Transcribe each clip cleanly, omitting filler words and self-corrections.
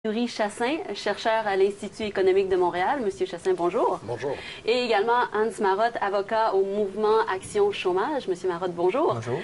Yuri Chassin, chercheur à l'Institut économique de Montréal. Monsieur Chassin, bonjour. Bonjour. Et également Hans Marotte, avocat au mouvement Action Chômage. Monsieur Marotte, bonjour. Bonjour.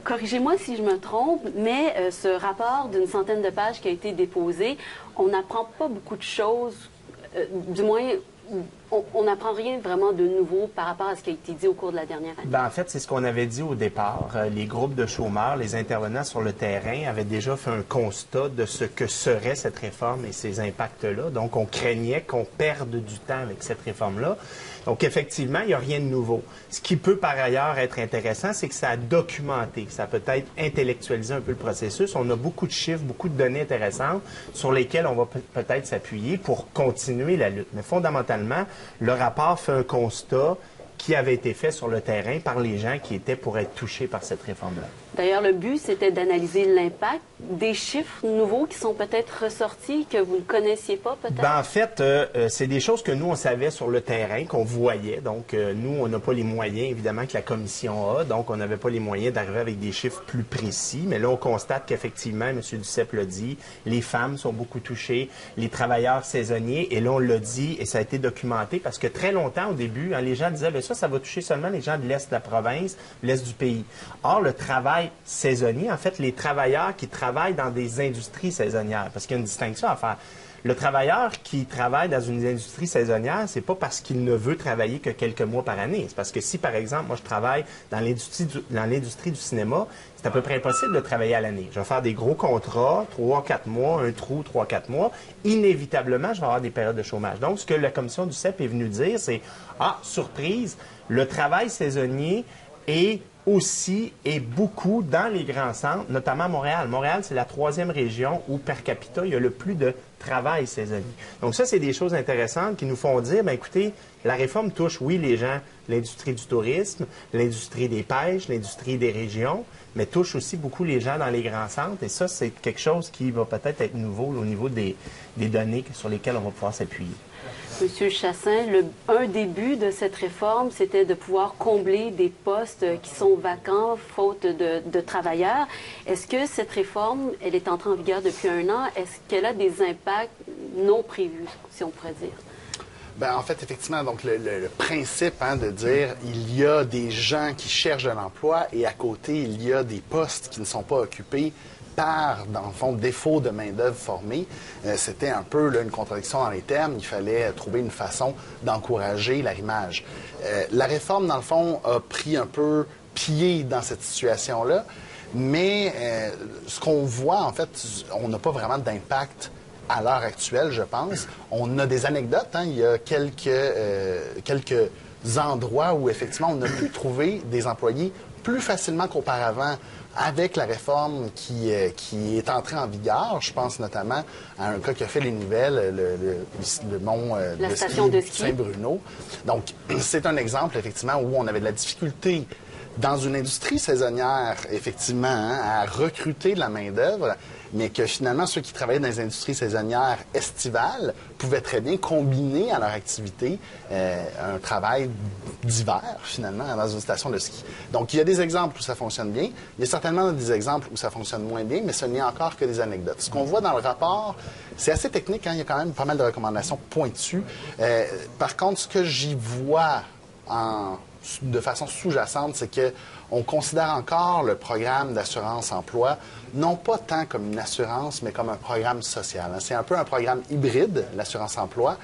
Corrigez-moi si je me trompe, mais ce rapport d'une centaine de pages qui a été déposé, on n'apprend pas beaucoup de choses, du moins... On n'apprend rien vraiment de nouveau par rapport à ce qui a été dit au cours de la dernière année. En fait, c'est ce qu'on avait dit au départ. Les groupes de chômeurs, les intervenants sur le terrain avaient déjà fait un constat de ce que serait cette réforme et ses impacts-là. Donc, on craignait qu'on perde du temps avec cette réforme-là. Donc, effectivement, il n'y a rien de nouveau. Ce qui peut, par ailleurs, être intéressant, c'est que ça a documenté, ça a peut-être intellectualisé un peu le processus. On a beaucoup de chiffres, beaucoup de données intéressantes sur lesquelles on va peut-être s'appuyer pour continuer la lutte. Mais fondamentalement, le rapport fait un constat qui avait été fait sur le terrain par les gens qui étaient pour être touchés par cette réforme-là. D'ailleurs, le but, c'était d'analyser l'impact des chiffres nouveaux qui sont peut-être ressortis, que vous ne connaissiez pas, peut-être? En fait, c'est des choses que nous, on savait sur le terrain, qu'on voyait. Donc, nous, on n'a pas les moyens, évidemment, que la Commission a. Donc, on n'avait pas les moyens d'arriver avec des chiffres plus précis. Mais là, on constate qu'effectivement, M. Duceppe l'a dit, les femmes sont beaucoup touchées, les travailleurs saisonniers. Et là, on l'a dit, et ça a été documenté, parce que très longtemps, au début, les gens disaient, bien, ça va toucher seulement les gens de l'Est de la province, de l'Est du pays. Or, le travail saisonnier, en fait, les travailleurs qui travaillent dans des industries saisonnières, parce qu'il y a une distinction à faire. Le travailleur qui travaille dans une industrie saisonnière, c'est pas parce qu'il ne veut travailler que quelques mois par année. C'est parce que si, par exemple, moi, je travaille dans l'industrie du cinéma, c'est à peu près impossible de travailler à l'année. Je vais faire des gros contrats, 3-4 mois, un trou, 3-4 mois. Inévitablement, je vais avoir des périodes de chômage. Donc, ce que la commission du CEP est venue dire, c'est, surprise, le travail saisonnier est aussi et beaucoup dans les grands centres, notamment à Montréal. Montréal, c'est la 3e région où, per capita, il y a le plus de travail saisonnier. Donc ça, c'est des choses intéressantes qui nous font dire, bien écoutez, la réforme touche, oui, les gens, l'industrie du tourisme, l'industrie des pêches, l'industrie des régions, mais touche aussi beaucoup les gens dans les grands centres. Et ça, c'est quelque chose qui va peut-être être nouveau au niveau des données sur lesquelles on va pouvoir s'appuyer. Monsieur Chassin, un des buts de cette réforme, c'était de pouvoir combler des postes qui sont vacants, faute de travailleurs. Est-ce que cette réforme, elle est entrée en vigueur depuis un an? Est-ce qu'elle a des impacts non prévus, si on pourrait dire? Bien, en fait, effectivement, donc le principe de dire il y a des gens qui cherchent de l'emploi et à côté, il y a des postes qui ne sont pas occupés par, dans le fond, défaut de main-d'œuvre formée, c'était un peu là, une contradiction dans les termes. Il fallait trouver une façon d'encourager l'arrimage. La réforme, dans le fond, a pris un peu pied dans cette situation-là, mais ce qu'on voit, en fait, on n'a pas vraiment d'impact à l'heure actuelle, je pense. On a des anecdotes. Il y a quelques endroits où, effectivement, on a pu trouver des employés plus facilement qu'auparavant avec la réforme qui est entrée en vigueur. Je pense notamment à un cas qui a fait les nouvelles, le mont la station de ski Saint-Bruno. Donc, c'est un exemple, effectivement, où on avait de la difficulté dans une industrie saisonnière, effectivement, à recruter de la main-d'œuvre, mais que finalement, ceux qui travaillaient dans les industries saisonnières estivales pouvaient très bien combiner à leur activité un travail d'hiver, finalement, dans une station de ski. Donc, il y a des exemples où ça fonctionne bien. Il y a certainement des exemples où ça fonctionne moins bien, mais ce n'est encore que des anecdotes. Ce qu'on voit dans le rapport, c'est assez technique, il y a quand même pas mal de recommandations pointues. Par contre, ce que j'y vois de façon sous-jacente, c'est que on considère encore le programme d'assurance-emploi non pas tant comme une assurance, mais comme un programme social. C'est un peu un programme hybride, l'assurance-emploi.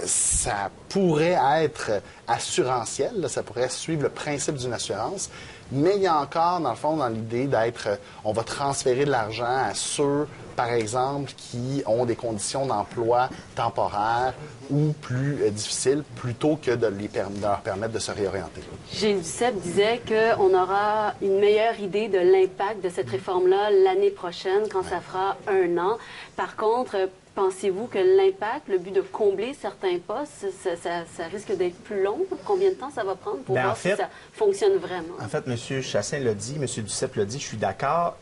Ça pourrait être assurantiel, ça pourrait suivre le principe d'une assurance, mais il y a encore, dans le fond, dans l'idée d'être, on va transférer de l'argent à ceux, par exemple, qui ont des conditions d'emploi temporaires ou plus difficiles, plutôt que de leur permettre de se réorienter. Gilles Duceppe disait qu'on aura une meilleure idée de l'impact de cette réforme-là l'année prochaine, quand ça fera un an. Par contre, pensez-vous que l'impact, le but de combler certains postes, ça risque d'être plus long? Combien de temps ça va prendre pour voir si ça fonctionne vraiment? En fait, M. Chassin l'a dit, M. Duceppe l'a dit, je suis d'accord.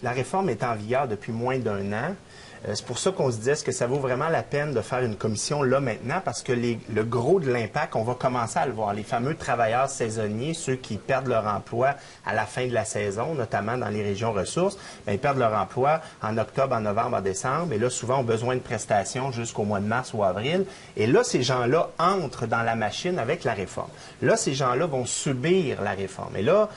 La réforme est en vigueur depuis moins d'un an. C'est pour ça qu'on se dit, est-ce que ça vaut vraiment la peine de faire une commission là maintenant? Parce que le gros de l'impact, on va commencer à le voir. Les fameux travailleurs saisonniers, ceux qui perdent leur emploi à la fin de la saison, notamment dans les régions ressources, bien, ils perdent leur emploi en octobre, en novembre, en décembre. Et là, souvent, ont besoin de prestations jusqu'au mois de mars ou avril. Et là, ces gens-là entrent dans la machine avec la réforme. Là, ces gens-là vont subir la réforme. Et là,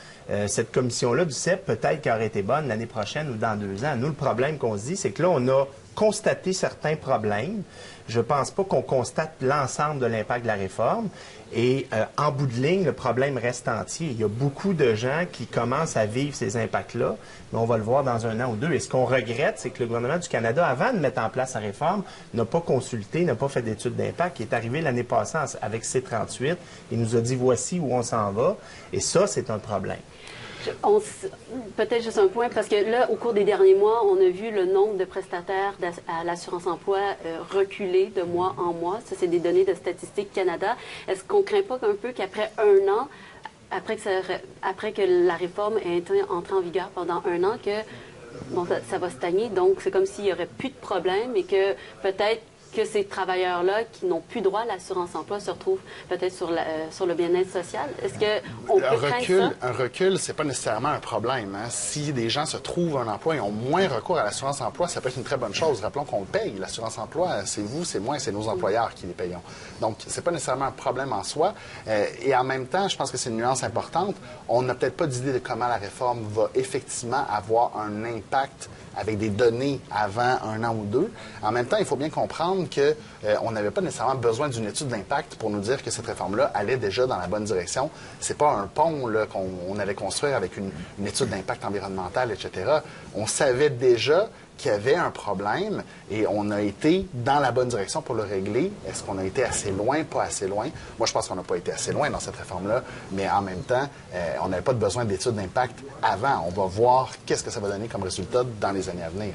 cette commission-là du CEP, peut-être qu'elle aurait été bonne l'année prochaine ou dans 2 ans. Nous, le problème qu'on se dit, c'est que là, on a constaté certains problèmes. Je ne pense pas qu'on constate l'ensemble de l'impact de la réforme. Et en bout de ligne, le problème reste entier. Il y a beaucoup de gens qui commencent à vivre ces impacts-là, mais on va le voir dans 1 an ou 2. Et ce qu'on regrette, c'est que le gouvernement du Canada, avant de mettre en place la réforme, n'a pas consulté, n'a pas fait d'études d'impact. Il est arrivé l'année passée avec C-38. Il nous a dit, voici où on s'en va. Et ça, c'est un problème. Peut-être juste un point, parce que là, au cours des derniers mois, on a vu le nombre de prestataires à l'assurance-emploi reculer de mois en mois. Ça, c'est des données de Statistique Canada. Est-ce qu'on ne craint pas un peu qu'après 1 an, après que la réforme ait été entrée en vigueur pendant 1 an, que ça va stagner? Donc, c'est comme s'il n'y aurait plus de problème et que peut-être que ces travailleurs-là qui n'ont plus droit à l'assurance-emploi se retrouvent peut-être sur le bien-être social? Est-ce qu'on peut craindre ça? Un recul, c'est pas nécessairement un problème. Hein. Si des gens se trouvent un emploi et ont moins recours à l'assurance-emploi, ça peut être une très bonne chose. Rappelons qu'on paye l'assurance-emploi. C'est vous, c'est moi, c'est nos employeurs qui les payons. Donc, c'est pas nécessairement un problème en soi. Et en même temps, je pense que c'est une nuance importante. On n'a peut-être pas d'idée de comment la réforme va effectivement avoir un impact avec des données avant 1 an ou 2. En même temps, il faut bien comprendre qu'on n'avait pas nécessairement besoin d'une étude d'impact pour nous dire que cette réforme-là allait déjà dans la bonne direction. C'est pas un pont qu'on allait construire avec une étude d'impact environnemental, etc. On savait déjà qu'il y avait un problème et on a été dans la bonne direction pour le régler. Est-ce qu'on a été assez loin, pas assez loin? Moi, je pense qu'on n'a pas été assez loin dans cette réforme-là, mais en même temps, on n'avait pas besoin d'études d'impact avant. On va voir qu'est-ce que ça va donner comme résultat dans les années à venir.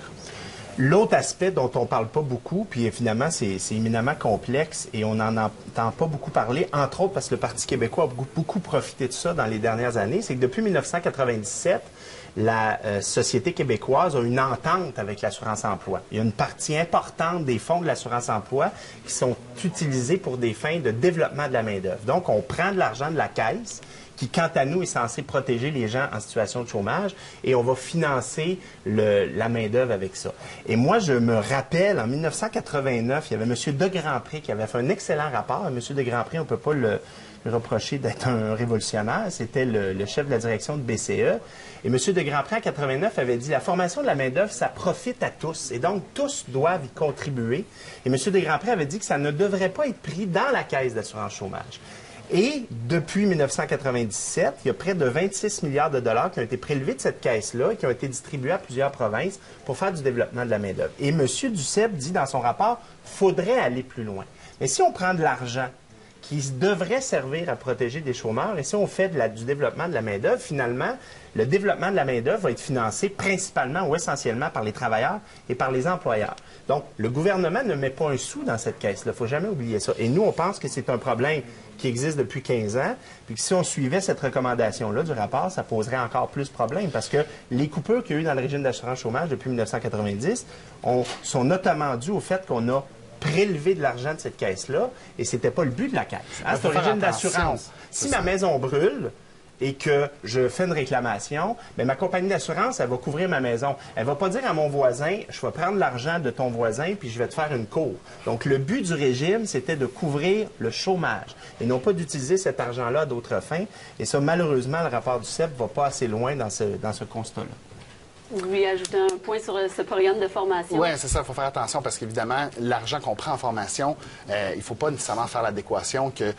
L'autre aspect dont on ne parle pas beaucoup, puis finalement c'est éminemment complexe et on n'en entend pas beaucoup parler, entre autres parce que le Parti québécois a beaucoup profité de ça dans les dernières années, c'est que depuis 1997, la Société québécoise a une entente avec l'assurance-emploi. Il y a une partie importante des fonds de l'assurance-emploi qui sont utilisés pour des fins de développement de la main-d'œuvre. Donc, on prend de l'argent de la caisse qui, quant à nous, est censé protéger les gens en situation de chômage, et on va financer la main-d'œuvre avec ça. Et moi, je me rappelle, en 1989, il y avait M. de Grandpré qui avait fait un excellent rapport. M. de Grandpré, on ne peut pas le reprocher d'être un révolutionnaire. C'était le chef de la direction de BCE. Et M. de Grandpré, en 89, avait dit, la formation de la main-d'œuvre, ça profite à tous. Et donc, tous doivent y contribuer. Et M. de Grandpré avait dit que ça ne devrait pas être pris dans la caisse d'assurance chômage. Et depuis 1997, il y a près de 26 milliards de dollars qui ont été prélevés de cette caisse-là et qui ont été distribués à plusieurs provinces pour faire du développement de la main-d'œuvre. Et M. Duceppe dit dans son rapport, faudrait aller plus loin. Mais si on prend de l'argent qui devrait servir à protéger des chômeurs, et si on fait du développement de la main-d'œuvre, finalement, le développement de la main-d'œuvre va être financé principalement ou essentiellement par les travailleurs et par les employeurs. Donc, le gouvernement ne met pas un sou dans cette caisse-là. Il ne faut jamais oublier ça. Et nous, on pense que c'est un problème qui existe depuis 15 ans, puis que si on suivait cette recommandation-là du rapport, ça poserait encore plus de problèmes, parce que les coupures qu'il y a eu dans le régime d'assurance chômage depuis 1990 sont notamment dues au fait qu'on a prélevé de l'argent de cette caisse-là, et ce n'était pas le but de la caisse. Hein? C'est un régime d'assurance. Si ma maison brûle et que je fais une réclamation, bien, ma compagnie d'assurance, elle va couvrir ma maison. Elle ne va pas dire à mon voisin, je vais prendre l'argent de ton voisin puis je vais te faire une cour. Donc, le but du régime, c'était de couvrir le chômage et non pas d'utiliser cet argent-là à d'autres fins. Et ça, malheureusement, le rapport du CEP ne va pas assez loin dans ce constat-là. Vous voulez ajouter un point sur ce programme de formation? Oui, c'est ça. Il faut faire attention parce qu'évidemment, l'argent qu'on prend en formation, il ne faut pas nécessairement faire l'adéquation que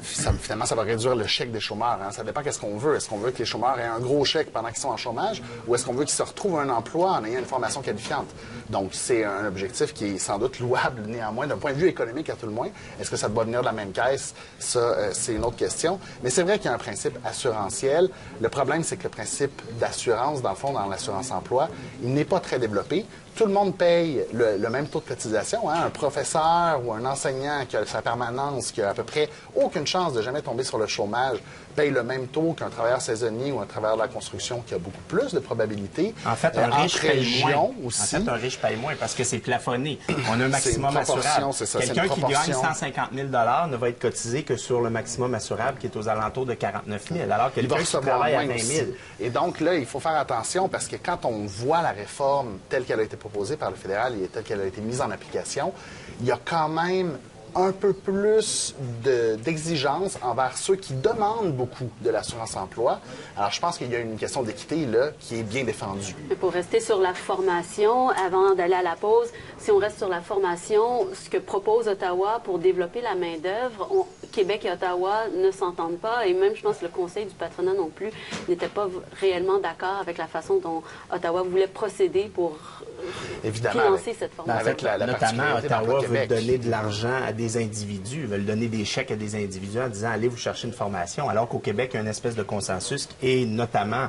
finalement, ça va réduire le chèque des chômeurs. Hein. Ça dépend qu'est-ce qu'on veut. Est-ce qu'on veut que les chômeurs aient un gros chèque pendant qu'ils sont en chômage ou est-ce qu'on veut qu'ils se retrouvent un emploi en ayant une formation qualifiante? Donc, c'est un objectif qui est sans doute louable néanmoins d'un point de vue économique à tout le moins. Est-ce que ça doit venir de la même caisse? Ça, c'est une autre question. Mais c'est vrai qu'il y a un principe assurantiel. Le problème, c'est que le principe d'assurance, dans le fond, dans l'assurance-emploi, il n'est pas très développé. tout le monde paye le même taux de cotisation. Hein? Un professeur ou un enseignant qui a sa permanence, qui a à peu près aucune chance de jamais tomber sur le chômage, paye le même taux qu'un travailleur saisonnier ou un travailleur de la construction qui a beaucoup plus de probabilités. En fait, un riche paye moins. Aussi. En fait, un riche paye moins parce que c'est plafonné. On a un maximum assurable. Quelqu'un qui gagne 150 000 ne va être cotisé que sur le maximum assurable qui est aux alentours de 49 000, alors que quelqu'un qui travaille à 20 000. Et donc là, il faut faire attention parce que quand on voit la réforme telle qu'elle a été proposée par le fédéral et telle qu'elle a été mise en application, il y a quand même un peu plus d'exigence envers ceux qui demandent beaucoup de l'assurance-emploi. Alors, je pense qu'il y a une question d'équité là qui est bien défendue. Mais pour rester sur la formation, avant d'aller à la pause, si on reste sur la formation, ce que propose Ottawa pour développer la main-d'œuvre, Québec et Ottawa ne s'entendent pas, et même, je pense, le Conseil du patronat non plus n'était pas réellement d'accord avec la façon dont Ottawa voulait procéder pour financer cette formation. Avec notamment, Ottawa veut donner de l'argent à des individus, veulent donner des chèques à des individus en disant « allez vous chercher une formation », alors qu'au Québec, il y a une espèce de consensus, et notamment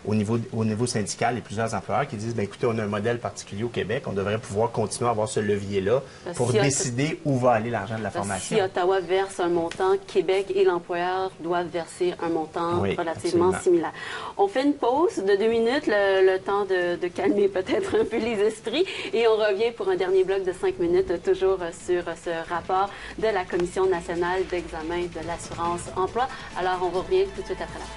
au niveau syndical et plusieurs employeurs qui disent, bien, écoutez, on a un modèle particulier au Québec, on devrait pouvoir continuer à avoir ce levier-là pour décider où va aller l'argent de la formation. Si Ottawa verse un montant, Québec et l'employeur doivent verser un montant relativement similaire. On fait une pause de 2 minutes, le temps de calmer peut-être un peu les esprits, et on revient pour un dernier bloc de 5 minutes, toujours sur ce rapport de la Commission nationale d'examen de l'assurance-emploi. Alors, on revient tout de suite après la pause.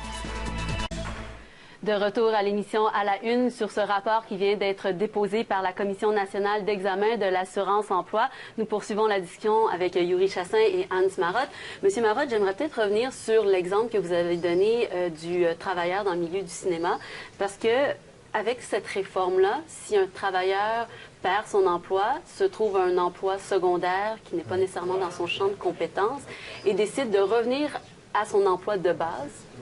De retour à l'émission À la Une sur ce rapport qui vient d'être déposé par la Commission nationale d'examen de l'assurance-emploi. Nous poursuivons la discussion avec Yuri Chassin et Hans Marotte. Monsieur Marotte, j'aimerais peut-être revenir sur l'exemple que vous avez donné du travailleur dans le milieu du cinéma, parce que avec cette réforme-là, si un travailleur perd son emploi, se trouve un emploi secondaire qui n'est pas nécessairement dans son champ de compétences et décide de revenir à son emploi de base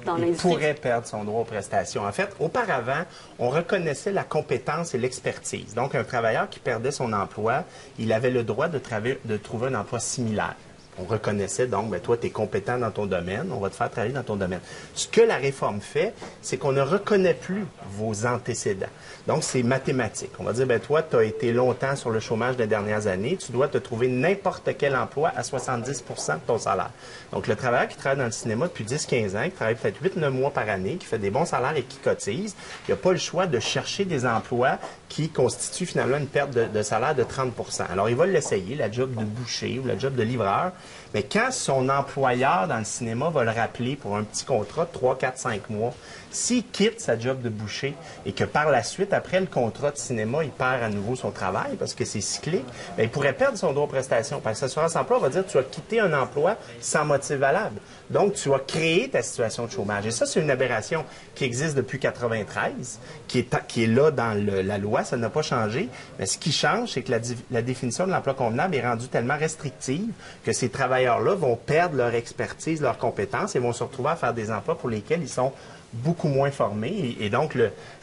dans l'industrie. Il pourrait perdre son droit aux prestations. En fait, auparavant, on reconnaissait la compétence et l'expertise. Donc, un travailleur qui perdait son emploi, il avait le droit de trouver un emploi similaire. On reconnaissait donc, bien, toi, tu es compétent dans ton domaine, on va te faire travailler dans ton domaine. Ce que la réforme fait, c'est qu'on ne reconnaît plus vos antécédents. Donc, c'est mathématique. On va dire, bien, toi, tu as été longtemps sur le chômage des dernières années, tu dois te trouver n'importe quel emploi à 70 % de ton salaire. Donc, le travailleur qui travaille dans le cinéma depuis 10-15 ans, qui travaille peut-être 8-9 mois par année, qui fait des bons salaires et qui cotise, il n'a pas le choix de chercher des emplois qui constituent finalement une perte de salaire de 30 %. Alors, il va l'essayer, la job de boucher ou la job de livreur. Mais quand son employeur dans le cinéma va le rappeler pour un petit contrat de 3, 4, 5 mois, s'il quitte sa job de boucher et que par la suite, après le contrat de cinéma, il perd à nouveau son travail parce que c'est cyclique, bien, il pourrait perdre son droit aux prestations. Parce que l'assurance-emploi va dire que tu as quitté un emploi sans motif valable. Donc, tu as créé ta situation de chômage. Et ça, c'est une aberration qui existe depuis 1993, qui est là dans la loi, ça n'a pas changé. Mais ce qui change, c'est que la définition de l'emploi convenable est rendue tellement restrictive que ces travailleurs-là vont perdre leur expertise, leurs compétences et vont se retrouver à faire des emplois pour lesquels ils sont beaucoup moins formés. Et donc,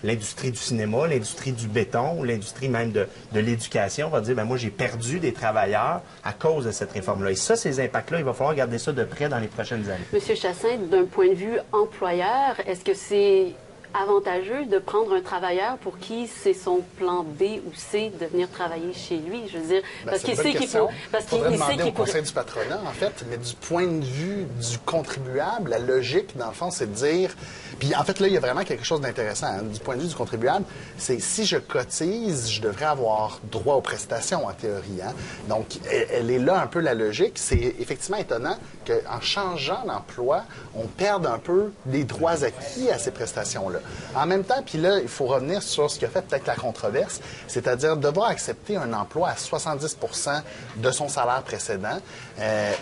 l'industrie du cinéma, l'industrie du béton, l'industrie même de l'éducation va dire, bien, moi, j'ai perdu des travailleurs à cause de cette réforme-là. Et ça, ces impacts-là, il va falloir regarder ça de près dans les prochaines années. Monsieur Chassin, d'un point de vue employeur, est-ce que c'est avantageux de prendre un travailleur pour qui c'est son plan B ou C de venir travailler chez lui? Je veux dire, parce qu'il sait qu'il faut... Parce qu'il sait qu'il Conseil du patronat, en fait, mais du point de vue du contribuable, la logique, dans le fond, c'est de dire... Puis, en fait, là, il y a vraiment quelque chose d'intéressant. Hein. Du point de vue du contribuable, c'est si je cotise, je devrais avoir droit aux prestations, en théorie. Hein. Donc, elle est là un peu la logique. C'est effectivement étonnant qu'en changeant d'emploi, on perde un peu les droits acquis à ces prestations-là. En même temps, puis là, il faut revenir sur ce qui a fait peut-être la controverse, c'est-à-dire devoir accepter un emploi à 70 % de son salaire précédent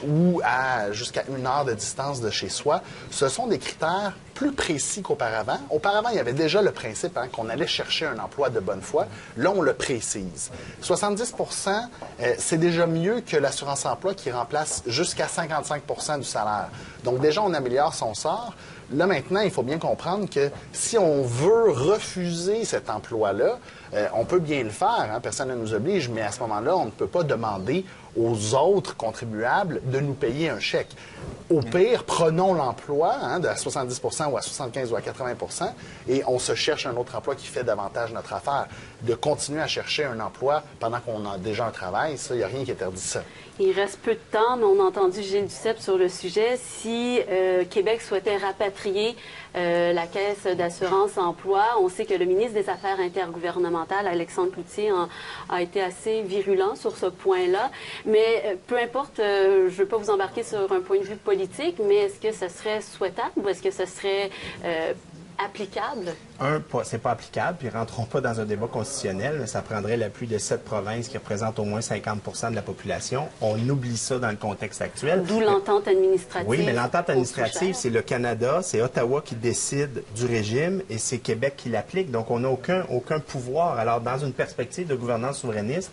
ou à jusqu'à 1 heure de distance de chez soi. Ce sont des critères plus précis qu'auparavant. Auparavant, il y avait déjà le principe qu'on allait chercher un emploi de bonne foi. Là, on le précise. 70 %, c'est déjà mieux que l'assurance-emploi qui remplace jusqu'à 55 % du salaire. Donc déjà, on améliore son sort. Là, maintenant, il faut bien comprendre que si on veut refuser cet emploi-là, on peut bien le faire, hein, personne ne nous oblige, mais à ce moment-là, on ne peut pas demander aux autres contribuables de nous payer un chèque. Au pire, prenons l'emploi de à 70 ou à 75 ou à 80 et on se cherche un autre emploi qui fait davantage notre affaire. De continuer à chercher un emploi pendant qu'on a déjà un travail, ça, il n'y a rien qui interdit ça. Il reste peu de temps, mais on a entendu Gilles Duceppe sur le sujet. Si Québec souhaitait rapatrier la Caisse d'assurance-emploi, on sait que le ministre des Affaires intergouvernementales, Alexandre Cloutier, a été assez virulent sur ce point-là. Mais peu importe, je ne veux pas vous embarquer sur un point de vue politique, mais est-ce que ce serait souhaitable ou est-ce que ce serait applicable? C'est pas applicable, puis ils ne rentreront pas dans un débat constitutionnel. Mais ça prendrait l'appui de 7 provinces qui représentent au moins 50 de la population. On oublie ça dans le contexte actuel. D'où l'entente administrative. Oui, mais l'entente administrative, c'est le Canada, c'est Ottawa qui décide du régime et c'est Québec qui l'applique. Donc, on n'a aucun pouvoir. Alors, dans une perspective de gouvernance souverainiste,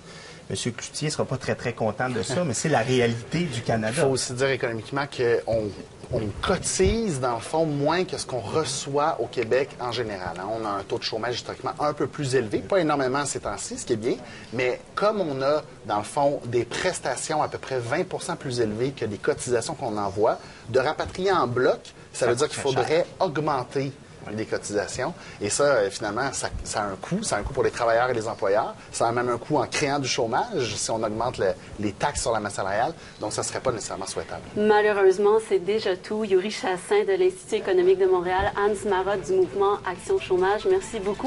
M. Cloutier ne sera pas très, très content de ça, mais c'est la réalité du Canada. Il faut aussi dire économiquement qu'on cotise, dans le fond, moins que ce qu'on reçoit au Québec en général. On a un taux de chômage historiquement un peu plus élevé, pas énormément ces temps-ci, ce qui est bien, mais comme on a, dans le fond, des prestations à peu près 20 plus élevées que les cotisations qu'on envoie, de rapatrier en bloc, ça veut dire qu'il faudrait augmenter des cotisations. Et ça, finalement, ça a un coût. Ça a un coût pour les travailleurs et les employeurs. Ça a même un coût en créant du chômage si on augmente les taxes sur la masse salariale. Donc, ça ne serait pas nécessairement souhaitable. Malheureusement, c'est déjà tout. Yuri Chassin de l'Institut économique de Montréal, Anne Marotte du mouvement Action Chômage, merci beaucoup.